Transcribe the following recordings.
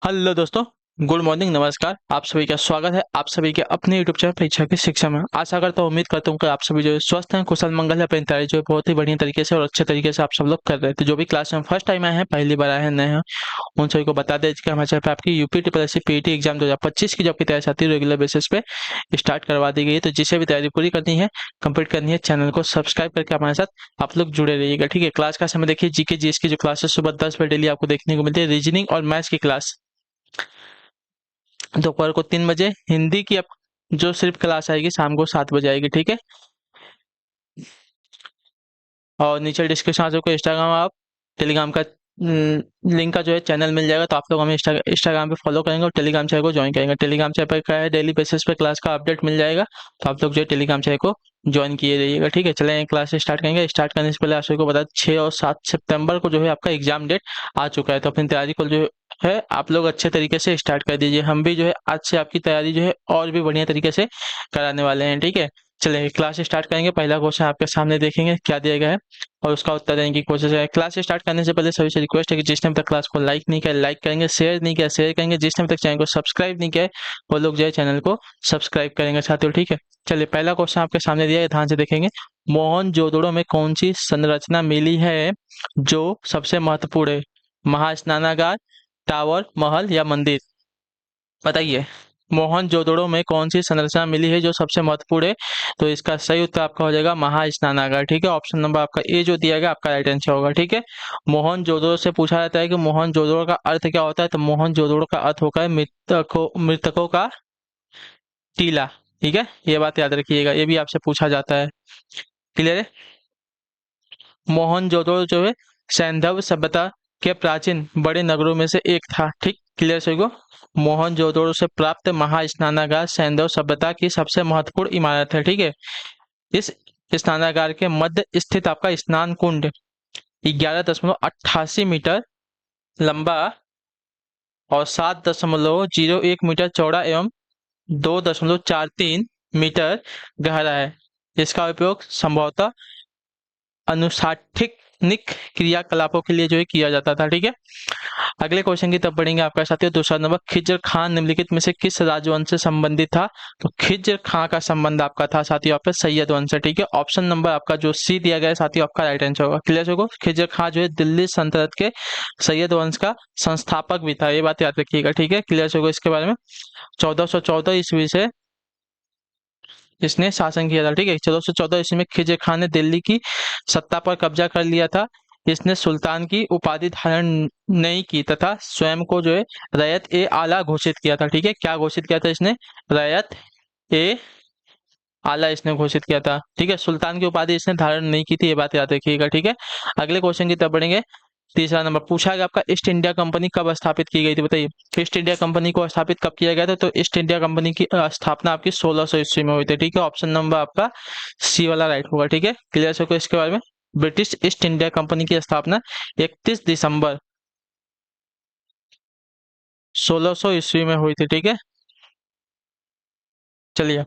Hello दोस्तों। Good morning, नमस्कार। आप सभी का स्वागत है आप सभी के अपने यूट्यूब चैनल परीक्षा की शिक्षा में। आशा करता हूँ, उम्मीद करता हूँ कि आप सभी जो है स्वस्थ हैं, कुशल मंगल है। अपनी तैयारी जो है बहुत ही बढ़िया तरीके से और अच्छे तरीके से आप सब लोग कर रहे हैं। तो जो भी क्लास में फर्स्ट टाइम आए हैं, पहली बार आए हैं, नए हैं, उन सभी को बता दें कि हमारे चैनल पे आपकी UP triple S C PET exam 2025 की जो आपकी तैयारी आती है रेगुलर बेसिस पे स्टार्ट करवा दी गई है। तो जिसे भी तैयारी पूरी करनी है, कंप्लीट करनी है, चैनल को सब्सक्राइब करके हमारे साथ आप लोग जुड़े रहिएगा। ठीक है, क्लास का समय देखिए, जीके जीएस की जो क्लासेस सुबह 10 बजे डेली आपको देखने को मिलती है। रीजनिंग और मैथ्स की क्लास दोपहर को 3 बजे, हिंदी की अब जो सिर्फ क्लास आएगी शाम को 7 बजे आएगी। ठीक है, और नीचे डिस्क्रिप्शन में आपको इंस्टाग्राम, आप टेलीग्राम का लिंक का जो है चैनल मिल जाएगा। तो आप लोग हमें इंस्टाग्राम पे फॉलो करेंगे और टेलीग्राम चैनल को ज्वाइन करेंगे। टेलीग्राम चैनल पर क्या है, डेली बेसिस पे क्लास का अपडेट मिल जाएगा। तो आप लोग जो है टेलीग्राम चैनल को ज्वाइन किए रहिएगा। ठीक है, चले क्लास स्टार्ट करेंगे। स्टार्ट करने से पहले आप सभी को बता दें, 6 और 7 सितंबर को जो है आपका एग्जाम डेट आ चुका है। तो अपनी तैयारी को जो है आप लोग अच्छे तरीके से स्टार्ट कर दीजिए। हम भी जो है आज से आपकी तैयारी जो है और भी बढ़िया तरीके से कराने वाले हैं। ठीक है, चलिए क्लास स्टार्ट करेंगे। पहला क्वेश्चन आपके सामने देखेंगे क्या दिया गया है और उसका उत्तर देने की कोशिश है। क्लास स्टार्ट करने से पहले सभी से रिक्वेस्ट है कि जिसने अभी तक क्लास को लाइक नहीं किया लाइक करेंगे, शेयर नहीं किया शेयर करेंगे, जिसने अभी तक चैनल को सब्सक्राइब नहीं किया है वो लोग जो है चैनल को सब्सक्राइब करेंगे साथियों। ठीक है, चलिए पहला क्वेश्चन आपके सामने दिया है, ध्यान से देखेंगे। मोहनजोदड़ो में कौन सी संरचना मिली है जो सबसे महत्वपूर्ण है? महास्नानागार, टावर, महल या मंदिर? बताइए, मोहनजोदड़ो में कौन सी संरचना मिली है जो सबसे महत्वपूर्ण है? तो इसका सही उत्तर आपका हो जाएगा महास्नानागार। ठीक है, ऑप्शन नंबर आपका ए जो दिया गया आपका राइट आंसर होगा। ठीक है, मोहनजोदड़ो से पूछा जाता है कि मोहनजोदड़ो का अर्थ क्या होता है? तो मोहनजोदड़ो का अर्थ होगा मृतकों का टीला। ठीक है, ये बात याद रखिएगा, ये भी आपसे पूछा जाता है। क्लियर है? मोहनजोदड़ो जो है सैंधव सभ्यता के प्राचीन बड़े नगरों में से एक था। ठीक, क्लियर सभी को? मोहनजोदड़ो से प्राप्त महास्नानागार सैंधव सभ्यता की सबसे महत्वपूर्ण इमारत है। ठीक है, इस स्नानागार के मध्य स्थित आपका स्नान कुंड 11.88 मीटर लंबा और 7.01 मीटर चौड़ा एवं 2.43 मीटर गहरा है। इसका उपयोग संभवतः अनुष्ठानिक क्रियाकलापों के लिए जो है किया जाता था। ठीक है, अगले क्वेश्चन की तरफ बढ़ेंगे आपका साथियों। दूसरा नंबर, खिज्र खान निम्नलिखित में से किस राजवंश से संबंधित था? तो खिज्र खान का संबंध आपका था साथियों आपका सैयद वंश से। ठीक है, ऑप्शन नंबर आपका जो सी दिया गया है साथियों आपका राइट आंसर होगा। क्लियर होगा? खिज्र खान जो है दिल्ली सल्तनत के सैयद वंश का संस्थापक भी था, ये बात याद रखिएगा। ठीक है, क्लियर होगा इसके बारे में। 1414 ईस्वी से इसने शासन किया था। ठीक है, 1414 ईस्वी में खिज्र खान ने दिल्ली की सत्ता पर कब्जा कर लिया था। इसने सुल्तान की उपाधि धारण नहीं की तथा स्वयं को जो है रैयत ए आला घोषित किया था। ठीक है, क्या घोषित किया था इसने? रैयत ए आला इसने घोषित किया था। ठीक है, सुल्तान की उपाधि इसने धारण नहीं की थी, ये बात याद रखिएगा। ठीक है, अगले क्वेश्चन की तरफ बढ़ेंगे। तीसरा नंबर पूछा गया आपका, ईस्ट इंडिया कंपनी कब स्थापित की गई थी? बताइए, ईस्ट इंडिया कंपनी को स्थापित कब किया गया था? तो ईस्ट इंडिया कंपनी की स्थापना आपकी 1600 ईस्वी में हुई थी। ठीक है, ऑप्शन नंबर आपका सी वाला राइट होगा। ठीक है, क्लियर हो इसके बारे में। ब्रिटिश ईस्ट इंडिया कंपनी की स्थापना 31 दिसंबर 1600 ईस्वी में हुई थी। ठीक है, चलिए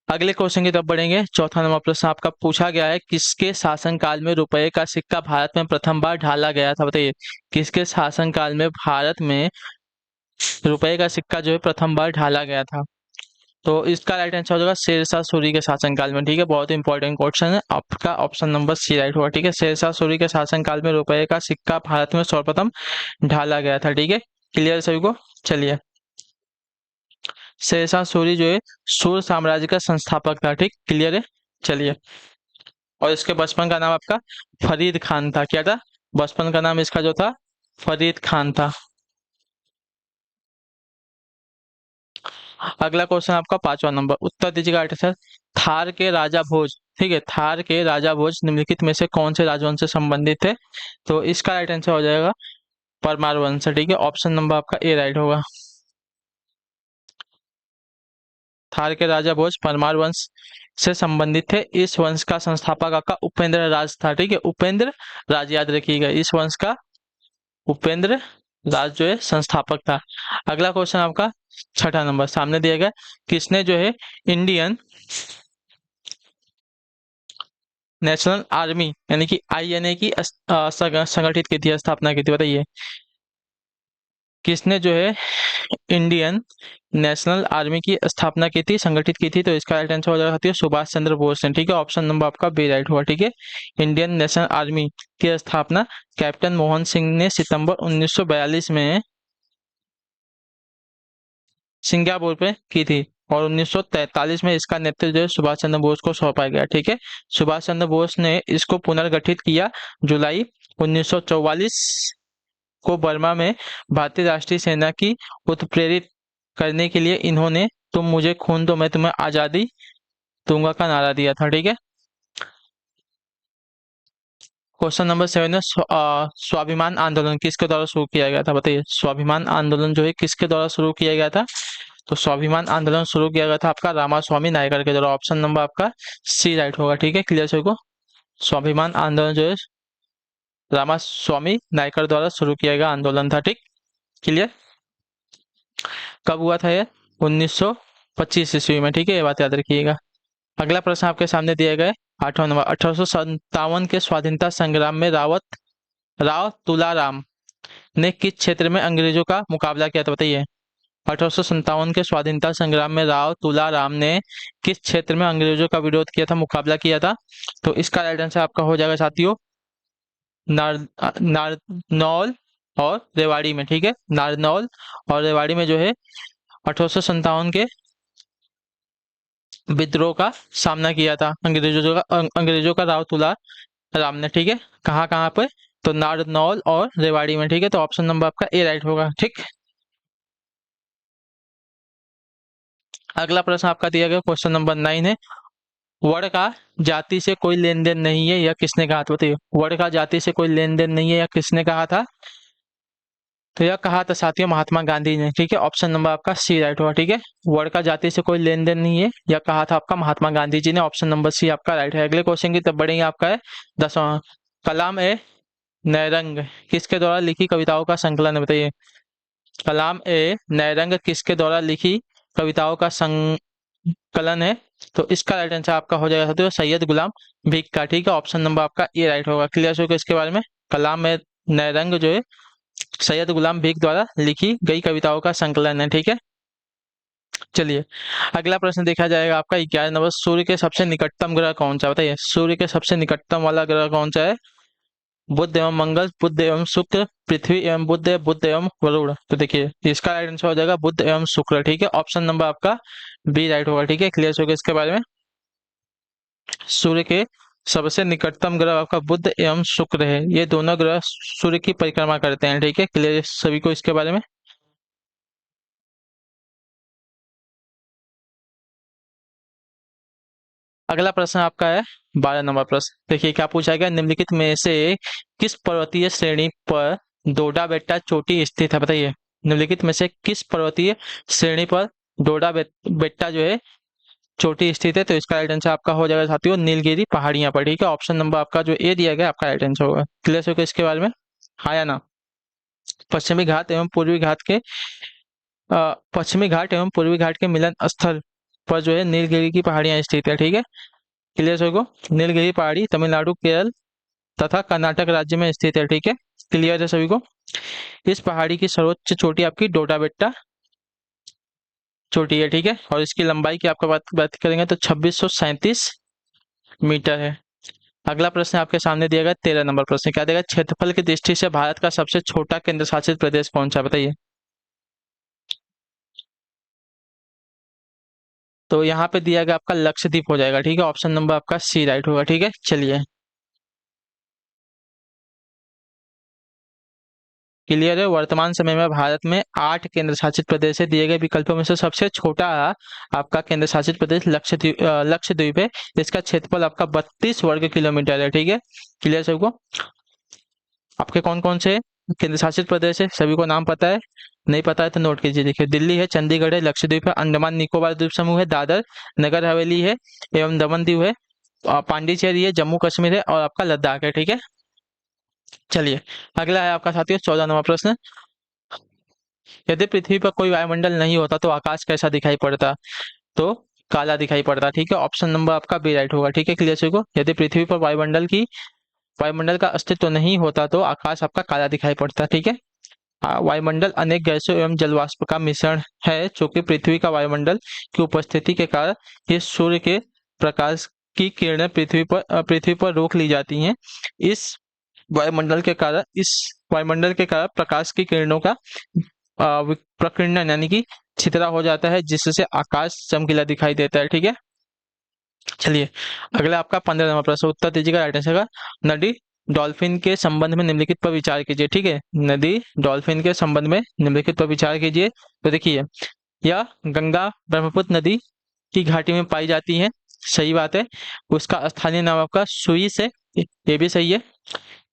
अगले क्वेश्चन की तरफ बढ़ेंगे। चौथा नंबर प्रश्न आपका पूछा गया है, किसके शासनकाल में रुपए का सिक्का भारत में प्रथम बार ढाला गया था? बताइए, किसके शासनकाल में भारत में रुपए का सिक्का जो है प्रथम बार ढाला गया था? तो इसका राइट आंसर हो जाएगा शेरशाह सूरी के शासनकाल में। ठीक है, बहुत ही इंपॉर्टेंट क्वेश्चन है आपका, ऑप्शन नंबर सी राइट होगा। ठीक है, शेरशाह सूरी के शासनकाल में रुपए का सिक्का भारत में सर्वप्रथम ढाला गया था। ठीक है, क्लियर सभी को? चलिए, शेरशाह सूरी जो है सूर साम्राज्य का संस्थापक था। ठीक, क्लियर है? चलिए, और इसके बचपन का नाम आपका फरीद खान था। क्या था? बचपन का नाम इसका जो था फरीद खान था। अगला क्वेश्चन आपका 5वां नंबर, उत्तर दीजिएगा राइट आंसर। थार के राजा भोज, ठीक है, थार के राजा भोज निम्नलिखित में से कौन से राजवंश से संबंधित थे? तो इसका राइट आंसर हो जाएगा परमार वंश। ठीक है, ऑप्शन नंबर आपका ए राइट होगा। थार के राजा भोज परमार वंश से संबंधित थे। इस वंश का संस्थापक आपका उपेंद्र राज था। ठीक है, उपेंद्र राज याद रखिएगा, इस वंश का उपेंद्र राज जो है संस्थापक था। अगला क्वेश्चन आपका 6 नंबर सामने दिया गया, किसने जो है इंडियन नेशनल आर्मी यानी कि आईएनए की संगठित की थी, स्थापना की थी? बताइए, किसने जो है इंडियन नेशनल आर्मी की स्थापना की थी, संगठित की थी? तो इसका राइट आंसर हो जाएगा साथियों सुभाष चंद्र बोस ने। ठीक है, ऑप्शन नंबर आपका बी राइट होगा। ठीक है, इंडियन नेशनल आर्मी की स्थापना कैप्टन मोहन सिंह ने सितंबर 1942 में सिंगापुर पे की थी और 1943 में इसका नेतृत्व जो है सुभाष चंद्र बोस को सौंपा गया। ठीक है, सुभाष चंद्र बोस ने इसको पुनर्गठित किया जुलाई 1944 को बर्मा में भारतीय राष्ट्रीय सेना की उत्प्रेरित करने के लिए इन्होंने तुम मुझे खून दो मैं तुम्हें आजादी दूंगा का नारा दिया था। ठीक है, क्वेश्चन नंबर 7 है स्वाभिमान आंदोलन किसके द्वारा शुरू किया गया था? बताइए, स्वाभिमान आंदोलन जो है किसके द्वारा शुरू किया गया था? तो स्वाभिमान आंदोलन शुरू किया गया था आपका रामास्वामी नायकर के द्वारा। ऑप्शन नंबर आपका सी राइट होगा। ठीक है, क्लियर सभी को? स्वाभिमान आंदोलन जो है रामास्वामी नायकर द्वारा शुरू किया गया आंदोलन था। ठीक, क्लियर? कब हुआ था ये? 1925 ईस्वी में। ठीक है, ये बात याद रखिएगा। अगला प्रश्न आपके सामने दिया गया है 8वां नंबर। 1857 के स्वाधीनता संग्राम में राव तुलाराम ने किस क्षेत्र में अंग्रेजों का मुकाबला किया था? बताइए, 1857 के स्वाधीनता संग्राम में राव तुलाराम ने किस क्षेत्र में अंग्रेजों का विरोध किया था, मुकाबला किया था? तो इसका राइट आंसर आपका हो जाएगा साथियों नारनौल और रेवाड़ी में। ठीक है, नारनौल और रेवाड़ी में जो है 1857 के विद्रोह का सामना किया था अंग्रेजों का राव तुलाराम ने। ठीक है, कहाँ कहाँ पे? तो नारनौल और रेवाड़ी में। ठीक है, तो ऑप्शन नंबर आपका ए राइट होगा। ठीक, अगला प्रश्न आपका दिया गया क्वेश्चन नंबर 9 है वर्ण का जाति से कोई लेन देन नहीं है, यह किसने कहा था? बताइए, वर्ण का जाति से कोई लेन देन नहीं है, यह किसने कहा था? तो यह कहा था साथियों महात्मा गांधी ने। ठीक है, ऑप्शन नंबर आपका सी राइट होगा। ठीक है, वर्ण का जाति से कोई लेन देन नहीं है, यह कहा था आपका महात्मा गांधी जी ने। ऑप्शन नंबर सी आपका राइट है। अगले क्वेश्चन की तरफ बढ़ेंगे। आपका है 10वां, कलाम ए नैरंग किसके द्वारा लिखी कविताओं का संकलन है? बताइए, कलाम ए नैरंग किसके द्वारा लिखी कविताओं का संकलन है? तो इसका राइट आंसर आपका हो जाएगा साथियों सैयद गुलाम भीख का। ठीक है, ऑप्शन नंबर आपका ए राइट होगा। क्लियर होगा इसके बारे में? कलाम ए नैरंग जो है सैयद गुलाम भीख द्वारा लिखी गई कविताओं का संकलन है। ठीक है, चलिए अगला प्रश्न देखा जाएगा आपका 11 नंबर। सूर्य के सबसे निकटतम ग्रह कौन सा? बताइए, सूर्य के सबसे निकटतम वाला ग्रह कौन सा है? बुध एवं मंगल, बुध एवं शुक्र, पृथ्वी एवं बुध एवं वरुण। तो देखिए इसका राइट आंसर हो जाएगा बुध एवं शुक्र। ठीक है, ऑप्शन नंबर आपका बी राइट होगा। ठीक है, क्लियर होगा इसके बारे में? सूर्य के सबसे निकटतम ग्रह आपका बुध एवं शुक्र है, ये दोनों ग्रह सूर्य की परिक्रमा करते हैं। ठीक है, क्लियर सभी को इसके बारे में? अगला प्रश्न आपका है 12 नंबर प्रश्न। देखिए क्या पूछा गया, निम्नलिखित में से किस पर्वतीय श्रेणी पर डोडा बेट्टा चोटी स्थित है? बताइए, निम्नलिखित में से किस पर्वतीय श्रेणी पर बेट्टा जो है चोटी स्थित है? तो इसका राइट आंसर आपका हो जाएगा साथियों नीलगिरी पहाड़ियां पर। ठीक है, ऑप्शन नंबर आपका जो ए दिया गया आपका राइट आंसर होगा। क्लियर होगा इसके बारे में? हाँ या ना? पश्चिमी घाट एवं पूर्वी घाट के पश्चिमी घाट एवं पूर्वी घाट के मिलन स्थल पर जो है नीलगिरी की पहाड़ियां स्थित है। ठीक है, क्लियर होगा? नीलगिरी पहाड़ी तमिलनाडु, केरल तथा कर्नाटक राज्य में स्थित है। ठीक है, क्लियर है सभी को? इस पहाड़ी की सर्वोच्च चोटी आपकी डोडा बेट्टा चोटी है। ठीक है, और इसकी लंबाई की आपका बात करेंगे तो 2637 मीटर है। अगला प्रश्न आपके सामने दिया गया 13 नंबर प्रश्न। क्या देगा, क्षेत्रफल की दृष्टि से भारत का सबसे छोटा केंद्र शासित प्रदेश कौन सा? बताइए, तो यहाँ पे दिया गया आपका लक्षद्वीप हो जाएगा। ठीक है, ऑप्शन नंबर आपका सी राइट होगा। ठीक है, चलिए क्लियर है? वर्तमान समय में भारत में 8 केंद्र शासित प्रदेश है। दिए गए विकल्पों में से सबसे छोटा आपका केंद्र शासित प्रदेश लक्षद्वीप है। इसका क्षेत्रफल आपका 32 वर्ग किलोमीटर है। ठीक है, क्लियर सबको? आपके कौन कौन से केंद्र शासित प्रदेश है, सभी को नाम पता है? नहीं पता है तो नोट कीजिए। देखिए, दिल्ली है, चंडीगढ़ है, लक्षद्वीप है, अंडमान निकोबार द्वीप समूह है, दादर नगर हवेली है एवं दमन दीव है, पांडिचेरी है, जम्मू कश्मीर है और आपका लद्दाख है। ठीक है, चलिए अगला है आपका साथियों 14 नंबर प्रश्न। यदि पृथ्वी पर कोई वायुमंडल नहीं होता तो आकाश कैसा दिखाई पड़ता? तो काला दिखाई पड़ता। ठीक है, ऑप्शन नंबर आपका बी राइट होगा। ठीक है, क्लियर को? यदि पृथ्वी पर वायुमंडल का अस्तित्व नहीं होता तो आकाश आपका काला दिखाई पड़ता। ठीक है, वायुमंडल अनेक गैसों एवं जलवाष्प का मिश्रण है, जो कि पृथ्वी का वायुमंडल की उपस्थिति के कारण ये सूर्य के प्रकाश की किरणें पृथ्वी पर रोक ली जाती हैं। इस वायुमंडल के कारण प्रकाश की किरणों का प्रकीर्णन यानी कि छितरा हो जाता है, जिससे आकाश चमकीला दिखाई देता है। ठीक है, चलिए अगला आपका 15 नंबर प्रश्न, उत्तर दीजिएगा राइट आंसर का। नदी डॉल्फिन के संबंध में निम्नलिखित पर विचार कीजिए। ठीक है, नदी डॉल्फिन के संबंध में निम्नलिखित पर विचार कीजिए। तो देखिए, यह गंगा ब्रह्मपुत्र नदी की घाटी में पाई जाती है, सही बात है। उसका स्थानीय नाम आपका सुइस है, ये भी सही है।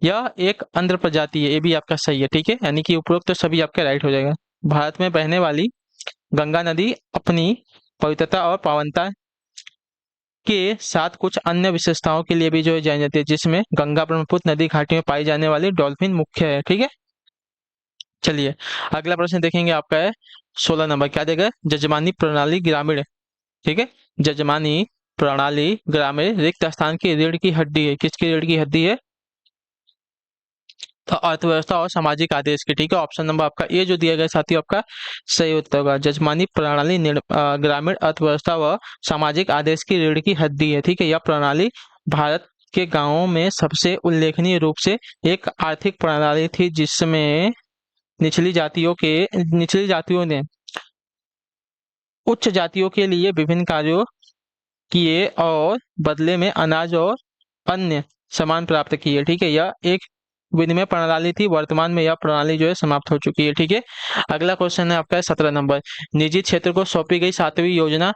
यह एक आंध्र प्रजाति है, ये भी आपका सही है। ठीक है, यानी कि उपरोक्त तो सभी आपके राइट हो जाएगा। भारत में बहने वाली गंगा नदी अपनी पवित्रता और पावनता के साथ कुछ अन्य विशेषताओं के लिए भी जो है जानी जाती है, जिसमें गंगा ब्रह्मपुत्र नदी घाटी में पाई जाने वाली डॉल्फिन मुख्य है। ठीक है, चलिए अगला प्रश्न देखेंगे, आपका है 16 नंबर, क्या देगा, जजमानी प्रणाली ग्रामीण। ठीक है, जजमानी प्रणाली ग्रामीण रिक्त स्थान की रीढ़ की हड्डी है। किसकी रीढ़ की हड्डी है, तो अर्थव्यवस्था और सामाजिक आदेश की। ठीक है, ऑप्शन नंबर आपका ए जो दिया गया साथियों आपका सही उत्तर होगा। जजमानी प्रणाली ग्रामीण अर्थव्यवस्था व सामाजिक आदेश की रीढ़ की हड्डी है। ठीक है, यह प्रणाली भारत के गांवों में सबसे उल्लेखनीय रूप से एक आर्थिक प्रणाली थी, जिसमें निचली जातियों ने उच्च जातियों के लिए विभिन्न कार्यों किए और बदले में अनाज और अन्य सामान प्राप्त किए। ठीक है, यह एक विनिमय प्रणाली थी। वर्तमान में यह प्रणाली जो है समाप्त हो चुकी है। ठीक है, अगला क्वेश्चन है आपका 17 नंबर, निजी क्षेत्र को सौंपी गई 7वीं योजना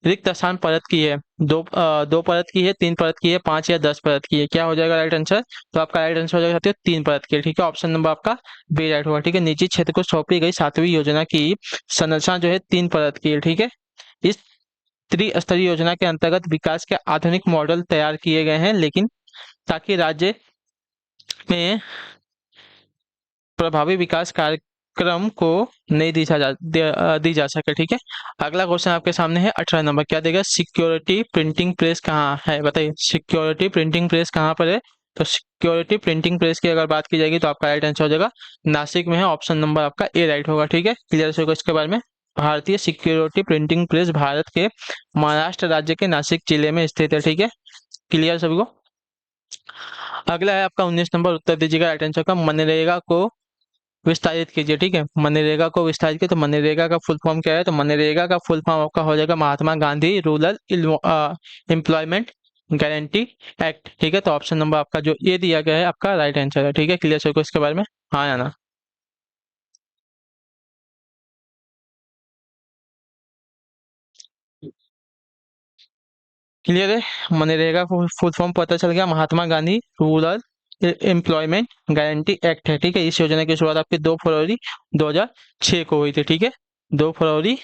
रिक्त स्थान परत की है। दो परत की है, 3 परत की है, 5 या 10 परत की है, क्या हो जाएगा राइट आंसर, तो आपका राइट आंसर हो जाएगा साथियों 3 परत की है। ठीक है, ऑप्शन नंबर आपका बी राइट होगा। ठीक है, निजी क्षेत्र को सौंपी गई 7वीं योजना की संरचना जो है 3 परत की है। ठीक है, इस त्रिस्तरीय योजना के अंतर्गत विकास के आधुनिक मॉडल तैयार किए गए हैं, लेकिन ताकि राज्य में प्रभावी विकास कार्यक्रम को नहीं दी जा सके। ठीक है, अगला क्वेश्चन आपके सामने है 18 नंबर, क्या देगा, सिक्योरिटी प्रिंटिंग प्रेस कहाँ है, बताइए सिक्योरिटी प्रिंटिंग प्रेस कहाँ पर है। तो सिक्योरिटी प्रिंटिंग प्रेस की अगर बात की जाएगी तो आपका राइट आंसर हो जाएगा नासिक में है। ऑप्शन नंबर आपका ए राइट होगा। ठीक है, क्लियर होगा इसके बारे में। भारतीय सिक्योरिटी प्रिंटिंग प्रेस भारत के महाराष्ट्र राज्य के नासिक जिले में स्थित है। ठीक है, क्लियर सभी को। अगला है आपका 19 नंबर, उत्तर दीजिएगा राइट आंसर का। मनरेगा को विस्तारित कीजिए। ठीक है, मनरेगा को विस्तारित कीजिए। तो मनरेगा का फुल फॉर्म क्या है, तो मनरेगा का फुल फॉर्म आपका हो जाएगा Mahatma Gandhi rural employment guarantee act. ठीक है, तो ऑप्शन नंबर आपका जो ये दिया गया है आपका राइट आंसर है। ठीक है, क्लियर सर को इसके बारे में, हाँ या ना। क्लियर है, मनरेगा को फुल फॉर्म पता चल गया, Mahatma Gandhi rural employment guarantee act है। ठीक है, इस योजना की शुरुआत आपकी 2 फरवरी 2006 को हुई थी। ठीक है, 2 फरवरी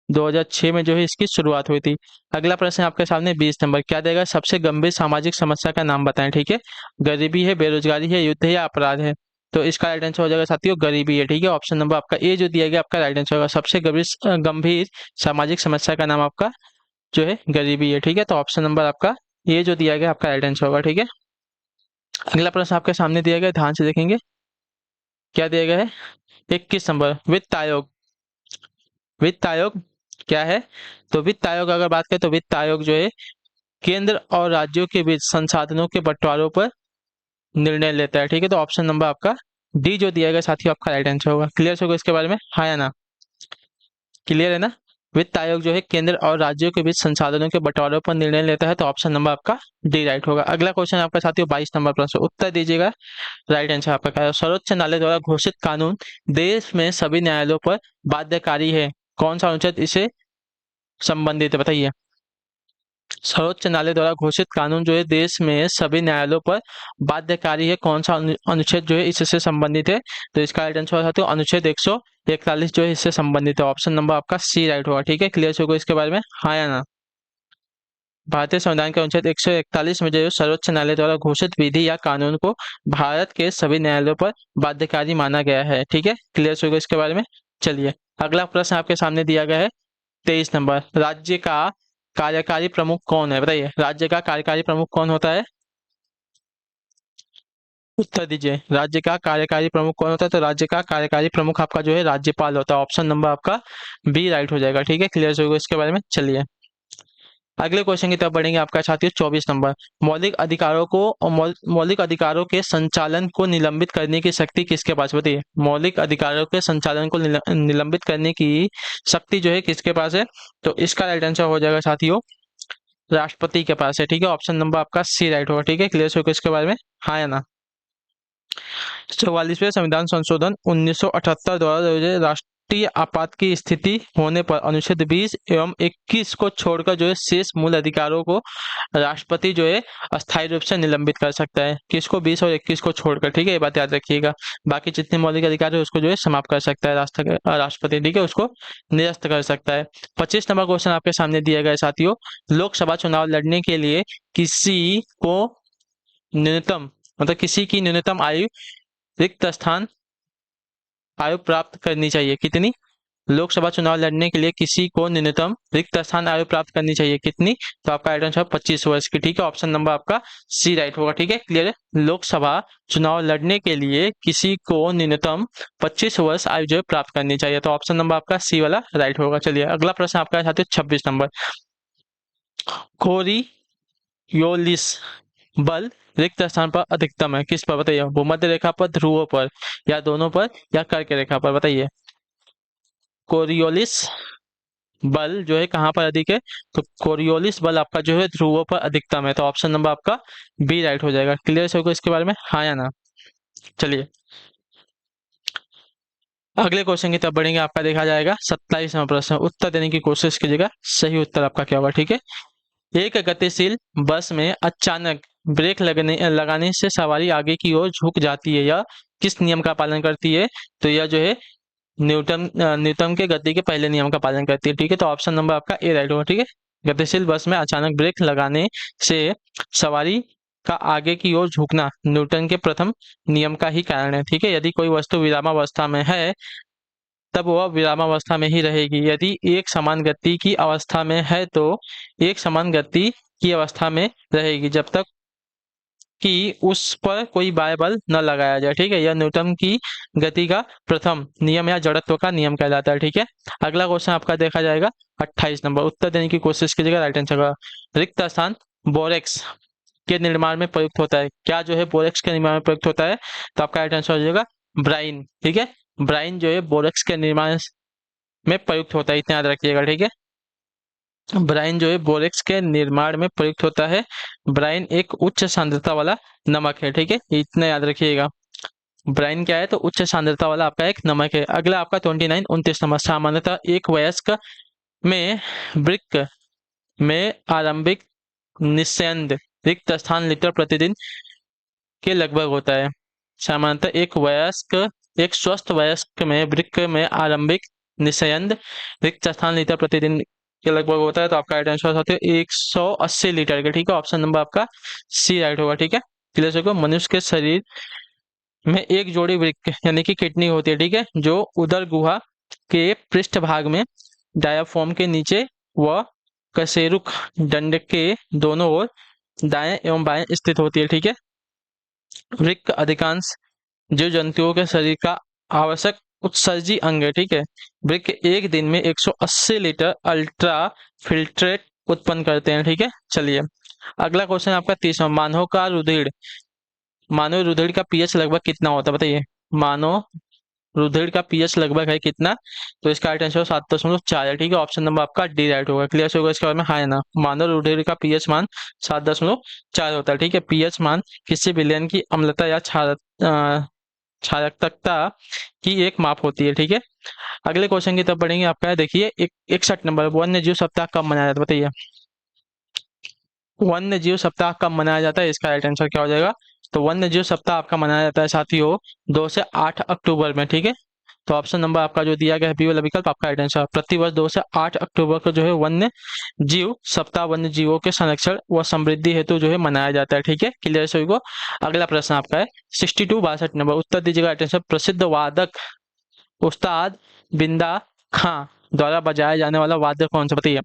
2006 में जो है इसकी शुरुआत हुई थी। अगला प्रश्न आपके सामने 20 नंबर, क्या देगा, सबसे गंभीर सामाजिक समस्या का नाम बताएं। ठीक है, गरीबी है, बेरोजगारी है, युद्ध है या अपराध है। तो इसका राइट आंसर हो जाएगा साथियों गरीबी है। ठीक है, ऑप्शन नंबर आपका ए जो दिया गया आपका राइट आंसर होगा। सबसे गंभीर सामाजिक समस्या का नाम आपका जो है गरीबी है। ठीक है, तो ऑप्शन नंबर आपका ये जो दिया गया आपका राइट आंसर होगा। ठीक है, अगला प्रश्न आपके सामने दिया गया, ध्यान से देखेंगे, क्या दिया गया है, 21 नंबर, वित्त आयोग। वित्त आयोग क्या है, तो वित्त आयोग अगर बात करें तो वित्त आयोग जो है केंद्र और राज्यों के बीच संसाधनों के बंटवारों पर निर्णय लेता है। ठीक है, तो ऑप्शन नंबर आपका डी जो दिया गया साथियों आपका राइट आंसर होगा। क्लियर होगा इसके बारे में, हाँ या ना, क्लियर है ना। वित्त आयोग जो है केंद्र और राज्यों के बीच संसाधनों के बंटवारों पर निर्णय लेता है, तो ऑप्शन नंबर आपका डी राइट होगा। अगला क्वेश्चन आपका साथियों 22 नंबर प्रश्न, उत्तर दीजिएगा राइट आंसर आपका क्या है। सर्वोच्च न्यायालय द्वारा घोषित कानून देश में सभी न्यायालयों पर बाध्यकारी है, कौन सा अनुच्छेद इसे संबंधित है, बताइए। सर्वोच्च न्यायालय द्वारा घोषित कानून जो है देश में सभी न्यायालयों पर बाध्यकारी है, कौन सा अनुच्छेद जो है इससे संबंधित है। तो इसका राइट आंसर होगा अनुच्छेद 141 जो है इससे संबंधित है। ऑप्शन नंबर आपका सी राइट होगा। ठीक है, क्लियर होगा इसके बारे में, हाँ या ना। भारतीय संविधान के अनुच्छेद 141 में जो है सर्वोच्च न्यायालय द्वारा घोषित विधि या कानून को भारत के सभी न्यायालयों पर बाध्यकारी माना गया है। ठीक है, क्लियर होगा इसके बारे में। चलिए अगला प्रश्न आपके सामने दिया गया है 23 नंबर, राज्य का कार्यकारी प्रमुख कौन है, बताइए राज्य का कार्यकारी प्रमुख कौन होता है। उत्तर दीजिए। राज्य का कार्यकारी प्रमुख कौन होता है? तो राज्य का कार्यकारी प्रमुख आपका जो है राज्यपाल होता है। ऑप्शन नंबर आपका बी राइट हो जाएगा। ठीक है, क्लियर होगा इसके बारे में। चलिए अगले क्वेश्चन की तरफ बढ़ेंगे। आपका साथियों 24 नंबर, मौलिक अधिकारों को और मौलिक अधिकारों के संचालन को निलंबित करने की शक्ति किसके पास? बताइए, मौलिक अधिकारों के संचालन को निलंबित करने की शक्ति जो है किसके पास है? तो इसका राइट आंसर हो जाएगा साथियों राष्ट्रपति के पास है। ठीक है, ऑप्शन नंबर आपका सी राइट होगा। ठीक है, क्लियर होगा इसके बारे में, हाँ या ना? 44वें संविधान संशोधन 1978 द्वारा राष्ट्रीय आपात की स्थिति होने पर अनुच्छेद 20 एवं 21 को छोड़कर जो है शेष मूल अधिकारों को राष्ट्रपति जो है अस्थायी रूप से निलंबित कर सकता है। किसको? 20 और 21 को छोड़कर। ठीक है, ये बात याद रखिएगा। बाकी जितने मौलिक अधिकार है उसको जो है समाप्त कर सकता है राष्ट्रपति। ठीक है, उसको निरस्त कर सकता है। 25 नंबर क्वेश्चन आपके सामने दिया गया है साथियों, लोकसभा चुनाव लड़ने के लिए किसी को न्यूनतम मतलब किसी की न्यूनतम आयु रिक्त स्थान आयु प्राप्त करनी चाहिए कितनी? लोकसभा चुनाव लड़ने के लिए किसी को न्यूनतम रिक्त स्थान आयु प्राप्त करनी चाहिए कितनी? तो आपका राइट आंसर 25 वर्ष की। ठीक है, ऑप्शन नंबर आपका सी राइट होगा। ठीक है, क्लियर है। लोकसभा चुनाव लड़ने के लिए किसी को न्यूनतम 25 वर्ष आयु जो है प्राप्त करनी चाहिए। तो ऑप्शन नंबर आपका सी वाला राइट होगा। चलिए अगला प्रश्न आपका साथ 26 नंबर, कोरियोलिस बल रिक्त स्थान पर अधिकतम है किस पर? बताइए, भूमध्य रेखा पर, ध्रुवों पर, या दोनों पर, या कर्क रेखा पर? बताइए, कोरियोलिस बल जो है कहाँ पर अधिक है? तो कोरियोलिस बल आपका जो है ध्रुवों पर अधिकतम है। तो ऑप्शन नंबर आपका बी राइट हो जाएगा। क्लियर होगा इसके बारे में, हाँ या ना? चलिए अगले क्वेश्चन की तरफ बढ़ेंगे। आपका देखा जाएगा 27वां प्रश्न, उत्तर देने की कोशिश कीजिएगा, सही उत्तर आपका क्या होगा। ठीक है, एक गतिशील बस में अचानक ब्रेक लगाने से सवारी आगे की ओर झुक जाती है, यह किस नियम का पालन करती है? तो यह जो है न्यूटन के गति के पहले नियम का पालन करती है। ठीक है, तो ऑप्शन नंबर आपका ए राइट होगा। ठीक है, गतिशील बस में अचानक ब्रेक लगाने से सवारी का आगे की ओर झुकना न्यूटन के प्रथम नियम का ही कारण है। ठीक है, यदि कोई वस्तु विरामावस्था में है तब वह विरामावस्था में ही रहेगी। यदि एक समान गति की अवस्था में है तो एक समान गति की अवस्था में रहेगी जब तक कि उस पर कोई बाह्य बल न लगाया जाए। ठीक है, यह न्यूटन की गति का प्रथम नियम या जड़त्व का नियम कहलाता है। ठीक है, अगला क्वेश्चन आपका देखा जाएगा 28 नंबर, उत्तर देने की कोशिश कीजिएगा, राइट आंसर का। रिक्त स्थान बोरेक्स के निर्माण में प्रयुक्त होता है। क्या जो है बोरेक्स के निर्माण में प्रयुक्त होता है? तो आपका राइट आंसर हो जाएगा ब्राइन। ठीक है, ब्राइन जो है बोरेक्स के निर्माण में प्रयुक्त होता है, इतना याद रखिएगा। ठीक है, ब्राइन जो है बोरेक्स के निर्माण में प्रयुक्त होता है। ब्राइन एक उच्च सांद्रता वाला नमक है। ठीक है, इतना याद रखिएगा। ब्राइन क्या है? तो उच्च सांद्रता वाला आपका एक नमक है। अगला आपका 29 नंबर, सामान्यतः एक वयस्क में वृक्क में आरंभिक निस्यंद रिक्त स्थान लीटर प्रतिदिन के लगभग होता है। सामान्यतः एक स्वस्थ वयस्क में वृक्क में आरंभिक निस्यंद रिक्त स्थान लीटर प्रतिदिन के लगभग होता है। तो आपका राइट आंसर होता है 180 लीटर का। ठीक है, ऑप्शन नंबर आपका सी राइट होगा। ठीक है, क्लियर होगा। मनुष्य के शरीर में एक जोड़ी वृक्क यानी कि किडनी होती है। ठीक है, जो उदर गुहा के पृष्ठ भाग में डायाफ्राम के नीचे व कशेरुक दंड के दोनों ओर दाएं एवं बाएं स्थित होती है। ठीक है, वृक्क अधिकांश जीव जंतुओं के शरीर का आवश्यक उत्सर्जी अंग है। ठीक है, वृक्क एक दिन में 180 लीटर अल्ट्रा फिल्ट्रेट उत्पन्न करते हैं। ठीक है, चलिए अगला क्वेश्चन आपका 30वां, मानव रुधिर का पीएच लगभग कितना होता है? बताइए, मानव रुधिर का पीएच लगभग है कितना? तो इसका राइट आंसर 7.4 है। ठीक है, ऑप्शन नंबर आपका डी राइट होगा। क्लियर होगा इसके बारे में, हाँ है ना? मानव रुधिर का पीएच मान 7.4 होता है। ठीक है, पीएच मान किसी विलयन की अम्लता या क्षारकता की एक माप होती है। ठीक है, अगले क्वेश्चन की तरफ बढ़ेंगे। आपका है देखिए 61 नंबर, वन्य जीव सप्ताह कब मनाया जाता है? बताइए, वन्य जीव सप्ताह कब मनाया जाता है? इसका राइट आंसर क्या हो जाएगा? तो वन्य जीव सप्ताह आपका मनाया जाता है साथियों 2 से 8 अक्टूबर में। ठीक है, तो ऑप्शन नंबर आपका जो दिया गया है बी वाला विकल्प आपका राइट आंसर। प्रतिवर्ष 2 से 8 अक्टूबर को जो है वन्य जीव सप्ताह वन्य जीवों के संरक्षण व समृद्धि हेतु जो है मनाया जाता है। ठीक है, क्लियर सभी को। अगला प्रश्न आपका है 62 नंबर, उत्तर दीजिएगा राइट आंसर। प्रसिद्ध वादक उस्ताद बिंदा खां द्वारा बजाया जाने वाला वाद्य कौन सा? बताइए,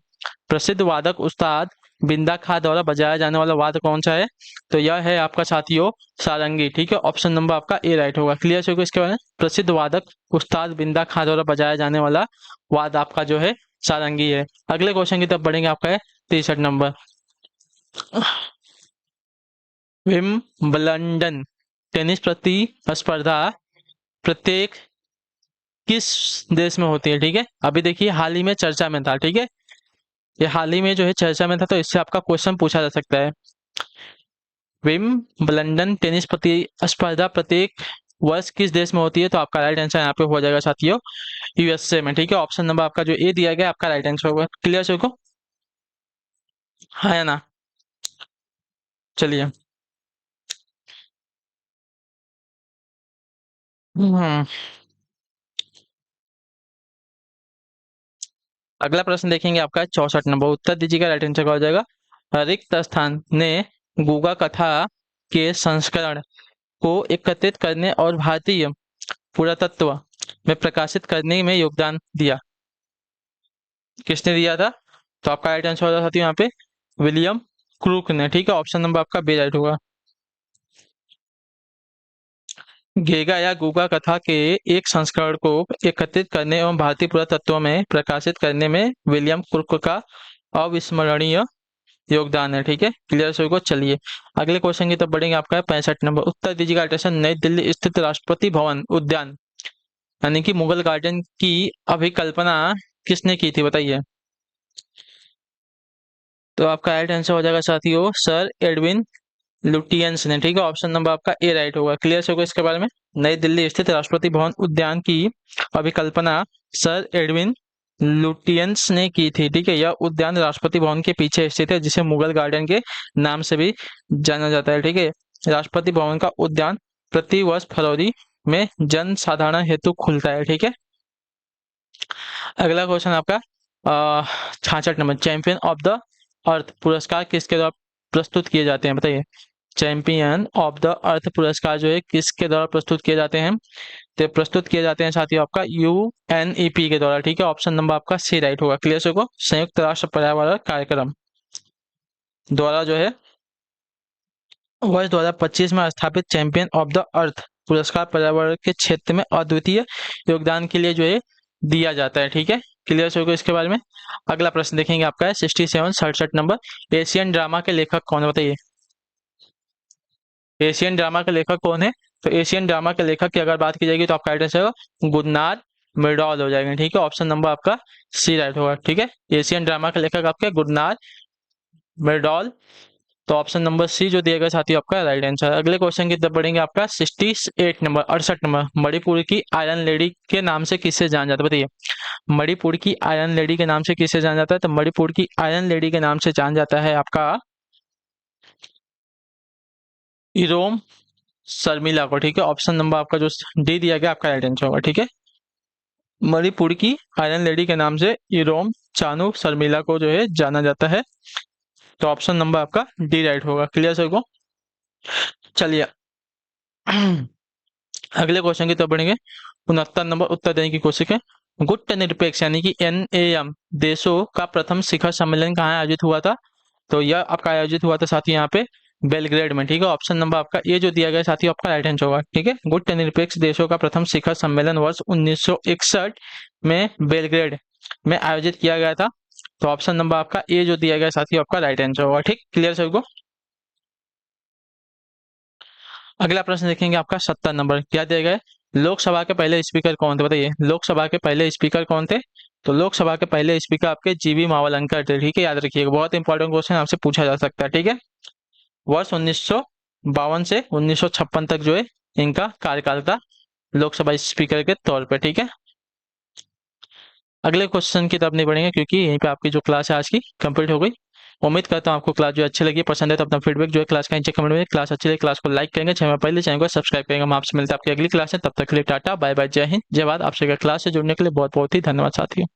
प्रसिद्ध वादक उस्ताद बिंदा खां द्वारा बजाया जाने वाला वाद्य कौन सा है? तो यह है आपका साथियों सारंगी। ठीक है, ऑप्शन नंबर आपका ए राइट होगा। क्लियर है इसके बारे में? प्रसिद्ध वादक उस्ताद बिंदा खां द्वारा बजाया जाने वाला वाद्य आपका जो है सारंगी है। अगले क्वेश्चन की तरफ बढ़ेंगे, आपका है 63 नंबर। विम्बलडन टेनिस प्रतिस्पर्धा प्रत्येक किस देश में होती है? ठीक है, अभी देखिए हाल ही में चर्चा में था। ठीक है, ये हाल ही में जो है चर्चा में था, तो इससे आपका क्वेश्चन पूछा जा सकता है। विम्बलडन टेनिस प्रतिस्पर्धा प्रत्येक वर्ष किस देश में होती है? तो आपका राइट आंसर यहाँ पे हो जाएगा साथियों यूएसए में। ठीक है, ऑप्शन नंबर आपका जो ए दिया गया आपका राइट आंसर होगा। क्लियर सर को? हाँ या ना? चलिए अगला प्रश्न देखेंगे, आपका 64 नंबर। उत्तर दीजिएगा, राइट आंसर हो जाएगा। रिक्त स्थान ने गूगा कथा के संस्करण को एकत्रित करने और भारतीय पुरातत्व में प्रकाशित करने में योगदान दिया। किसने दिया था? तो आपका राइट आंसर हो जाता है यहाँ पे विलियम क्रूक ने। ठीक है, ऑप्शन नंबर आपका बी राइट होगा। गेगा या गूगा कथा के एक संस्करण को एकत्रित करने एवं भारतीय पुरातत्व में प्रकाशित करने में विलियम क्रूक का अविस्मरणीय योगदान है। ठीक है, क्लियर सभी को? चलिए अगले क्वेश्चन की तरफ बढ़ेंगे, आपका है 65 नंबर। उत्तर दीजिएगा, राइट नई दिल्ली स्थित राष्ट्रपति भवन उद्यान यानी कि मुगल गार्डन की अभिकल्पना किसने की थी? बताइए। तो आपका राइट आंसर हो जाएगा साथियों सर एडविन लुटियंस ने। ठीक है, ऑप्शन नंबर आपका ए राइट होगा। क्लियर से होगा इसके बारे में? नई दिल्ली स्थित राष्ट्रपति भवन उद्यान की अभिकल्पना सर एडविन लुटियंस ने की थी। ठीक है, यह उद्यान राष्ट्रपति भवन के पीछे स्थित है, जिसे मुगल गार्डन के नाम से भी जाना जाता है। ठीक है, राष्ट्रपति भवन का उद्यान प्रति वर्ष फरवरी में जन साधारण हेतु खुलता है। ठीक है, अगला क्वेश्चन आपका 66 number. Champion of the earth पुरस्कार किसके द्वारा प्रस्तुत किए जाते हैं? बताइए। चैंपियन ऑफ द अर्थ पुरस्कार जो है किसके द्वारा प्रस्तुत किए जाते हैं? तो प्रस्तुत किए जाते हैं साथियों आपका यूएनईपी के द्वारा। ठीक है, ऑप्शन नंबर आपका सी राइट होगा। क्लियर से को? संयुक्त राष्ट्र पर्यावरण कार्यक्रम द्वारा जो है वर्ष 2025 में स्थापित चैंपियन ऑफ द अर्थ पुरस्कार पर्यावरण के क्षेत्र में अद्वितीय योगदान के लिए जो है दिया जाता है। ठीक है, क्लियर से इसके बारे में? अगला प्रश्न देखेंगे, आपका है 67 नंबर। एशियन ड्रामा के लेखक कौन है? बताइए। एशियन ड्रामा के लेखक कौन है? तो एशियन ड्रामा के लेखक की अगर बात की जाएगी तो आपका राइट आंसर होगा गुरनार मिर्डाल हो जाएगा। ठीक है, ऑप्शन नंबर आपका सी राइट होगा। ठीक है, एशियन ड्रामा के लेखक आपके गुरनार मिर्डाल, तो ऑप्शन नंबर सी जो दिया गया साथियों आपका राइट आंसर। अगले क्वेश्चन की तरफ बढ़ेंगे, आपका 68 नंबर 68 नंबर। मणिपुर की आयरन लेडी के नाम से किससे जाना जाता है? बताइए। मणिपुर की आयरन लेडी के नाम से किससे जाना जाता है? तो मणिपुर की आयरन लेडी के नाम से जाना जाता है आपका इरोम शर्मिला को। ठीक है, ऑप्शन नंबर आपका जो डी दिया गया आपका राइट आंसर होगा। ठीक है, मणिपुर की आयरन लेडी के नाम से इरोम चानू शर्मिला को जो है जाना जाता है, तो ऑप्शन नंबर आपका डी राइट होगा। क्लियर सर को? चलिए अगले क्वेश्चन की तरफ बढ़ेंगे। 69 नंबर। उत्तर देने की कोशिश है। गुट निरपेक्ष यानी कि NAM देशों का प्रथम शिखर सम्मेलन कहाँ आयोजित हुआ था? तो यह आपका आयोजित हुआ था साथी यहाँ पे बेलग्रेड में। ठीक है, ऑप्शन नंबर आपका ये जो दिया गया साथी आपका राइट आंसर होगा। ठीक है, गुट निरपेक्ष देशों का प्रथम शिखर सम्मेलन वर्ष 1961 में बेलग्रेड में आयोजित किया गया था, तो ऑप्शन नंबर आपका ए जो दिया गया साथी आपका राइट आंसर होगा। ठीक, क्लियर सर को? अगला प्रश्न देखेंगे, आपका 70 नंबर। क्या दिया गया है? लोकसभा के पहले स्पीकर कौन थे? बताइए। लोकसभा के पहले स्पीकर कौन थे? तो लोकसभा के पहले स्पीकर आपके जीवी मावलंकर थे। ठीक है, याद रखिएगा, बहुत इंपॉर्टेंट क्वेश्चन आपसे पूछा जा सकता है। ठीक है, वर्ष 1952 से 1956 तक जो है इनका कार्यकाल था लोकसभा स्पीकर के तौर पर। ठीक है, अगले क्वेश्चन की तरफ नहीं बढ़ेंगे क्योंकि यहीं पे आपकी जो क्लास है आज की कंप्लीट हो गई। उम्मीद करता हूँ आपको क्लास जो अच्छी लगी, पसंद है तो अपना फीडबैक जो है क्लास का नीचे कमेंट में। क्लास अच्छी लगी क्लास को लाइक करेंगे, चैनल पहले चैनल को सब्सक्राइब करेंगे। हम आपसे मिलते हैं आपकी अगली क्लास है, तब तक के लिए टाटा बाय बाय, जय हिंद जय भारत। आपसे क्लास से जुड़ने के लिए बहुत बहुत ही धन्यवाद साथियों।